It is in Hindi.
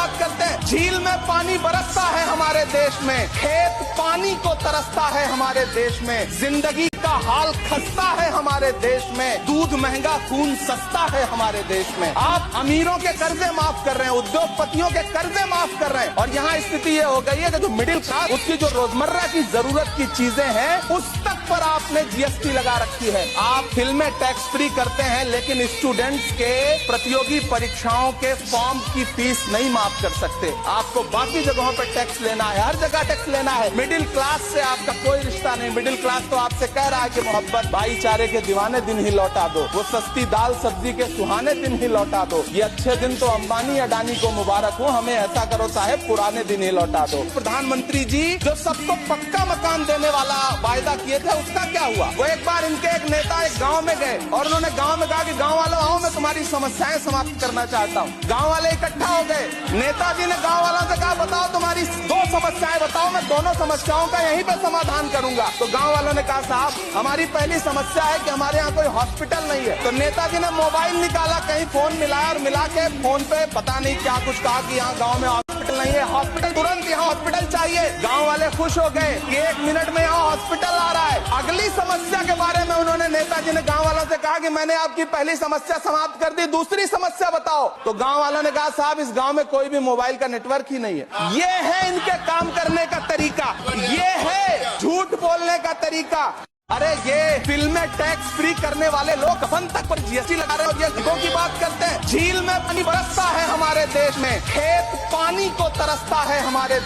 बात करते हैं, झील में पानी बरसता है हमारे देश में, खेत पानी को तरसता है हमारे देश में, जिंदगी का हाल खस्ता है हमारे देश में, दूध महंगा खून सस्ता है हमारे देश में। आप अमीरों के कर्जे माफ कर रहे हैं, उद्योगपतियों के कर्जे माफ कर रहे हैं, और यहाँ स्थिति ये हो गई है कि जो मिडिल क्लास, उसकी जो रोजमर्रा की जरूरत की चीजें हैं उस तक पर आपने जीएसटी लगा रखी है। आप फिल्में टैक्स फ्री करते हैं लेकिन स्टूडेंट्स के प्रतियोगी परीक्षाओं के फॉर्म की फीस नहीं माफ कर सकते। आपको बाकी जगहों पर टैक्स लेना है, हर जगह टैक्स लेना है। मिडिल क्लास से आपका कोई रिश्ता नहीं। मिडिल क्लास तो आपसे कह रहा है कि मोहब्बत भाईचारे के दीवाने दिन ही लौटा दो, वो सस्ती दाल सब्जी के सुहाने दिन ही लौटा दो। ये अच्छे दिन तो अंबानी अडानी को मुबारक हो, हमें ऐसा करो साहब पुराने दिन ही लौटा दो। प्रधानमंत्री जी जो सबको पक्का मकान देने वाला वायदा किए थे, उसका क्या हुआ? वो एक बार इनके एक नेता एक गांव में गए और उन्होंने गांव में कहा कि गांव वालों आओ, मैं तुम्हारी समस्याएं समाप्त करना चाहता हूँ। गांव वाले इकट्ठा हो गए। नेताजी ने गांव वालों से कहा बताओ तुम्हारी दो समस्याएं बताओ, मैं दोनों समस्याओं का यहीं पे समाधान करूंगा। तो गांव वालों ने कहा साहब हमारी पहली समस्या है कि हमारे यहाँ कोई हॉस्पिटल नहीं है। तो नेताजी ने मोबाइल निकाला, कहीं फोन मिलाया और मिला के फोन पे पता नहीं क्या कुछ कहा कि यहाँ गाँव में हॉस्पिटल नहीं है, हॉस्पिटल तुरंत यहाँ हॉस्पिटल चाहिए। गाँव वाले खुश हो गए कि 1 मिनट में यहाँ हॉस्पिटल आ रहा है। अगली समस्या के बारे में उन्होंने नेताजी ने गांव वालों से कहा कि मैंने आपकी पहली समस्या समाप्त कर दी, दूसरी समस्या बताओ। तो गांव वालों ने कहा साहब इस गांव में कोई भी मोबाइल का नेटवर्क ही नहीं है। ये है इनके काम करने का तरीका, ये है झूठ बोलने का तरीका। अरे ये फिल्में टैक्स फ्री करने वाले लोग कफन तक पर जीएसटी लगा रहे हैं। और की बात करते हैं, झील में पानी बरसता है हमारे देश में, खेत पानी को तरसता है हमारे देश